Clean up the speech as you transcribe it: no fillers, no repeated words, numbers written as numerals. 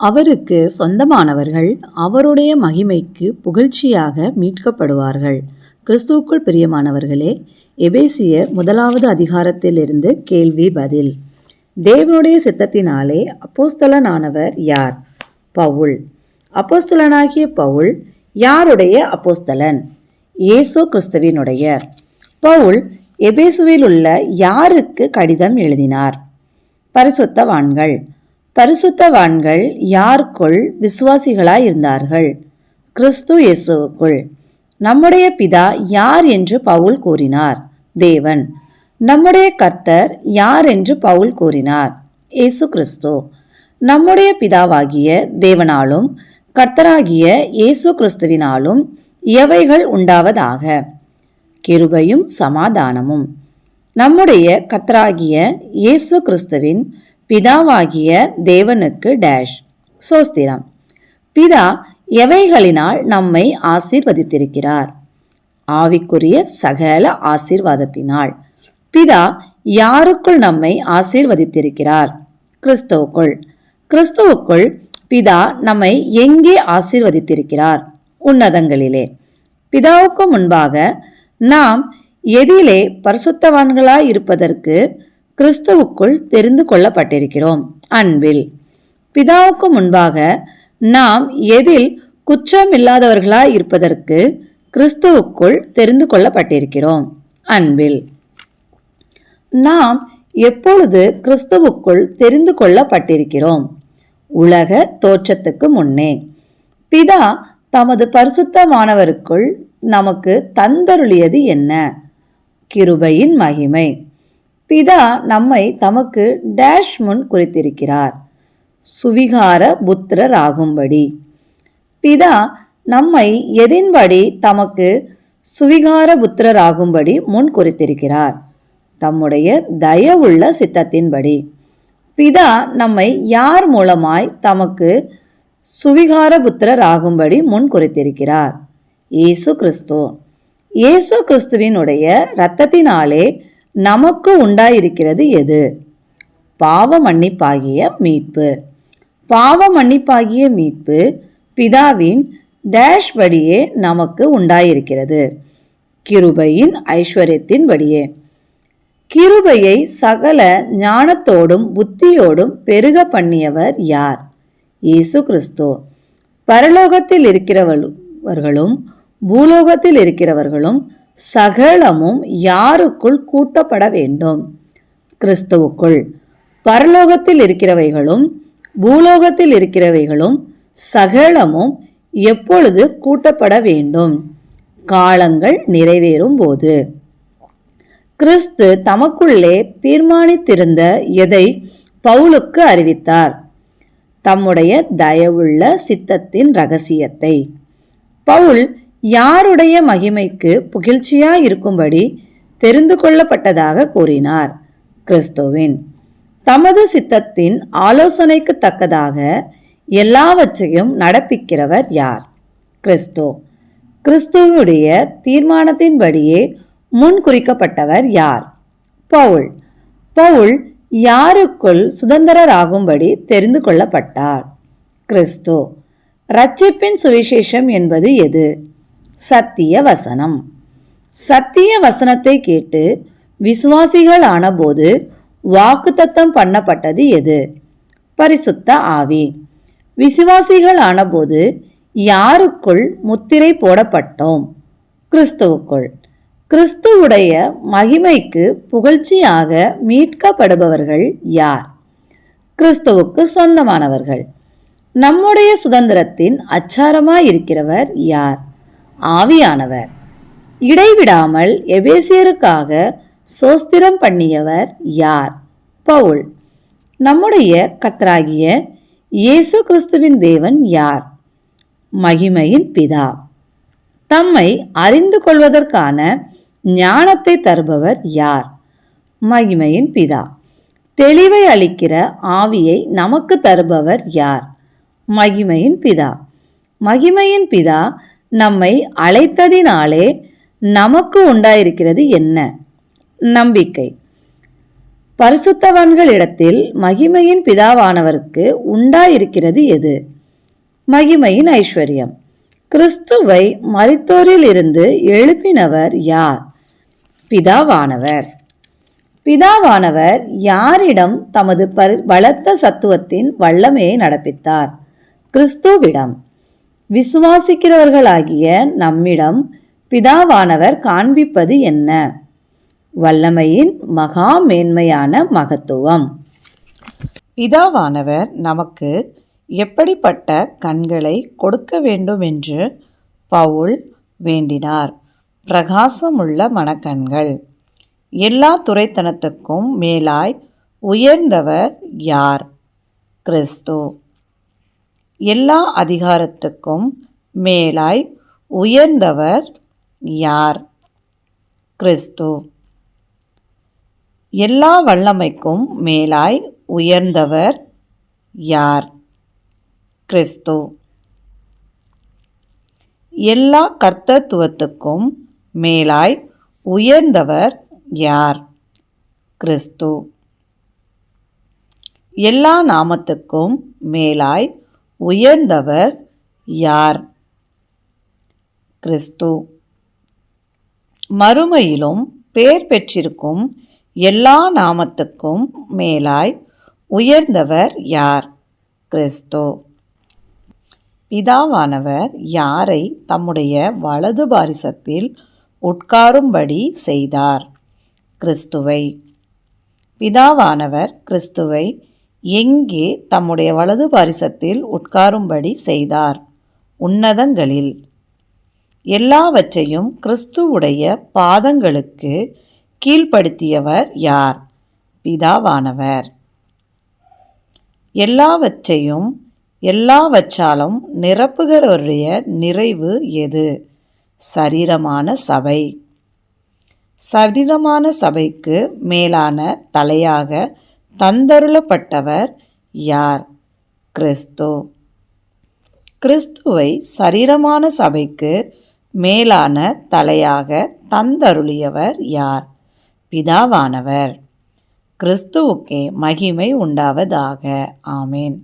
அவருக்கு சொந்தமானவர்கள் அவருடைய மகிமைக்கு புகழ்ச்சியாக மீட்கப்படுவார்கள். கிறிஸ்துவுக்குள் பிரியமானவர்களே, எபேசியர் 1வது அதிகாரத்திலிருந்து கேள்வி பதில். தேவனுடைய சித்தத்தினாலே அப்போஸ்தலனானவர் யார்? பவுல். அப்போஸ்தலனாகிய பவுல் யாருடைய அப்போஸ்தலன்? இயேசு கிறிஸ்துவினுடைய. பவுல் எபேசுவில் உள்ள யாருக்கு கடிதம் எழுதினார்? பரிசுத்தவான்கள். பரிசுத்தவான்கள் யாருக்குள் விசுவாசிகளாய் இருந்தார்கள்? கிறிஸ்து இயேசுவுக்குள். நம்முடைய பிதா யார் என்று பவுல் கூறினார்? தேவன். நம்முடைய கர்த்தர் யார் என்று பவுல் கூறினார்? இயேசு கிறிஸ்து. நம்முடைய பிதாவாகிய தேவனாலும் கர்த்தராகிய இயேசு கிறிஸ்துவினாலும் எவைகள் உண்டாவதாக? கிருபையும் சமாதானமும். நம்முடைய கர்த்தராகிய இயேசு கிறிஸ்துவின் பிதாவாகிய தேவனுக்கு டேஷ் சோஸ்திரம். பிதா எவைகளினால் நம்மை ஆசீர்வதித்திருக்கிறார்? ஆவிக்குரிய சகல ஆசீர்வாதத்தினால். பிதா யாருக்குள் நம்மை ஆசீர்வதித்திருக்கிறார்? கிறிஸ்துவுக்குள். கிறிஸ்துவுக்குள் பிதா நம்மை எங்கே ஆசீர்வதித்திருக்கிறார்? உன்னதங்களிலே. பிதாவுக்கு முன்பாக நாம் எதிலே பரிசுத்தவான்களாய் இருப்பதற்கு கிறிஸ்துவுக்குள் தெரிந்து கொள்ளப்பட்டிருக்கிறோம்? அன்பில். பிதாவுக்கு முன்பாக நாம் எதில் குற்றமில்லாதவர்களாய் இருப்பதற்கு கிறிஸ்துவுக்குள் தெரிந்து கொள்ளப்பட்டிருக்கிறோம்? அன்பில். நாம் எப்பொழுது கிறிஸ்துவுக்குள் தெரிந்து கொள்ளப்பட்டிருக்கிறோம்? உலக தோற்றத்துக்கு முன்னே. பிதா தமது பரிசுத்தமானவருக்குள் நமக்கு தந்தருளியது என்ன? கிருபையின் மகிமை. பிதா நம்மை தமக்கு டேஷ் முன் குறித்திருக்கிறார். சுவிகார புத்திரராகும்படி. பிதா நம்மை எதின்படி தமக்கு சுவிகார புத்திரராகும்படி முன் குறித்திருக்கிறார்? தம்முடைய தயவுள்ள சித்தத்தின்படி. பிதா நம்மை யார் மூலமாய் தமக்கு சுவிகார புத்திரராகும்படி முன் குறித்திருக்கிறார்? இயேசு கிறிஸ்து. இயேசு கிறிஸ்துவினுடைய இரத்தத்தினாலே நமக்கு உண்டாயிருக்கிறது எது? பாவ மன்னிப்பாகிய மீட்பு. பாவ மன்னிப்பாகிய மீட்பு பிதாவின் டேஷ் படியே நமக்கு உண்டாயிருக்கிறது. கிருபையின் ஐஸ்வர்யத்தின்படியே. கிருபையை சகல ஞானத்தோடும் புத்தியோடும் பெருக பண்ணியவர் யார்? இயேசு கிறிஸ்து. பரலோகத்தில் இருக்கிறவர்களும் பூலோகத்தில் இருக்கிறவர்களும் சகலமும் யாருக்குள் கூட்டப்பட வேண்டும்? கிறிஸ்துவுக்குள். பரலோகத்தில் இருக்கிறவைகளும் பூலோகத்தில் இருக்கிறவைகளும் சகலமும் எப்பொழுது கூட்டப்பட வேண்டும்? காலங்கள் நிறைவேறும் போது. கிறிஸ்து தமக்குள்ளே தீர்மானித்திருந்த எதை பவுலுக்கு அறிவித்தார்? தம்முடைய தயவுள்ள சித்தத்தின் இரகசியத்தை. பவுல் யாருடைய மகிமைக்கு புகழ்ச்சியாயிருக்கும்படி தெரிந்து கொள்ளப்பட்டதாக கூறினார்? கிறிஸ்துவின். தமது சித்தத்தின் ஆலோசனைக்கு தக்கதாக எல்லாவற்றையும் நடப்பிக்கிறவர் யார்? கிறிஸ்து. கிறிஸ்துவுடைய தீர்மானத்தின்படியே முன் குறிக்கப்பட்டவர் யார்? பவுல். பவுல் யாருக்குள் சுதந்திரராகும்படி தெரிந்து கொள்ளப்பட்டார்? கிறிஸ்து. இரட்சிப்பின் சுவிசேஷம் என்பது எது? சத்திய வசனம். சத்திய வசனத்தை கேட்டு விசுவாசிகள் ஆனபோது வாக்குத்தத்தம் பண்ணப்பட்டது எது? பரிசுத்த ஆவி. விசுவாசிகள் ஆனபோது யாருக்குள் முத்திரை போடப்பட்டோம்? கிறிஸ்துவுக்குள். கிறிஸ்துவுடைய மகிமைக்கு புகழ்ச்சியாக மீட்கப்படுபவர்கள் யார்? கிறிஸ்துவுக்கு சொந்தமானவர்கள். நம்முடைய சுதந்திரத்தின் அச்சாரமாயிருக்கிறவர் யார்? ஆவியானவர். இடைவிடாமல் எபேசியருக்காக சோஸ்திரம் பண்ணியவர் யார்? பவுல். நம்முடைய கர்த்தராகிய இயேசு கிறிஸ்துவின் தேவன் யார்? மகிமையின் பிதா. தம்மை அறிந்து கொள்வதற்கான ஞானத்தை தருபவர் யார்? மகிமையின் பிதா. தெளிவை அளிக்கிற ஆவியை நமக்கு தருபவர் யார்? மகிமையின் பிதா. மகிமையின் பிதா நம்மை அழைத்ததினாலே நமக்கு உண்டாயிருக்கிறது என்ன? நம்பிக்கை. பரிசுத்தவான்களிடத்தில் மகிமையின் பிதாவானவருக்கு உண்டாயிருக்கிறது எது? மகிமையின் ஐஸ்வர்யம். கிறிஸ்துவை மரித்தோரில் இருந்து எழுப்பினவர் யார்? பிதாவானவர். பிதாவானவர் யாரிடம் தமது பலத்த சத்துவத்தின் வல்லமையை நடப்பித்தார்? கிறிஸ்துவிடம். விசுவாசிக்கிறவர்களாகிய நம்மிடம் பிதாவானவர் காண்பிப்பது என்ன? வல்லமையின் மகா மேன்மையான மகத்துவம். பிதாவானவர் நமக்கு எப்படிப்பட்ட கண்களை கொடுக்க வேண்டும் என்று பவுல் வேண்டினார்? பிரகாசமுள்ள மனக்கண்கள். எல்லா துரைத்தனத்துக்கும் மேலாய் உயர்ந்தவர் யார்? கிறிஸ்து. எல்லா அதிகாரத்துக்கும் மேலாய் உயர்ந்தவர் யார்? கிறிஸ்து. எல்லா வல்லமைக்கும் மேலாய் உயர்ந்தவர் யார்? கிறிஸ்து. எல்லா கர்த்தத்துவத்துக்கும் மேலாய் உயர்ந்தவர் யார்? கிறிஸ்து. எல்லா நாமத்துக்கும் மேலாய் உயர்ந்தவர் யார்? கிறிஸ்து. மறுமையிலும் பேர் பெற்றிருக்கும் எல்லா நாமத்துக்கும் மேலாய் உயர்ந்தவர் யார்? கிறிஸ்து. பிதாவானவர் யாரை தம்முடைய வலது பாரிசத்தில் உட்காரும்படி செய்தார்? கிறிஸ்துவை. பிதாவானவர் கிறிஸ்துவை எங்கே தம்முடைய வலது பாரிசத்தில் உட்காரும்படி செய்தார்? உன்னதங்களில். எல்லாவற்றையும் கிறிஸ்துவுடைய பாதங்களுக்கு கீழ்ப்படுத்தியவர் யார்? பிதாவானவர். எல்லாவற்றையும் எல்லாவற்றாலும் நிரப்புகிறவருடைய நிறைவு எது? சரீரமான சபை. சரீரமான சபைக்கு மேலான தலையாக தந்தருளப்பட்டவர் யார்? கிறிஸ்து. கிறிஸ்துவை சரீரமான சபைக்கு மேலான தலையாக தந்தருளியவர் யார்? பிதாவானவர். கிறிஸ்துவுக்கே மகிமை உண்டாவதாக. ஆமேன்.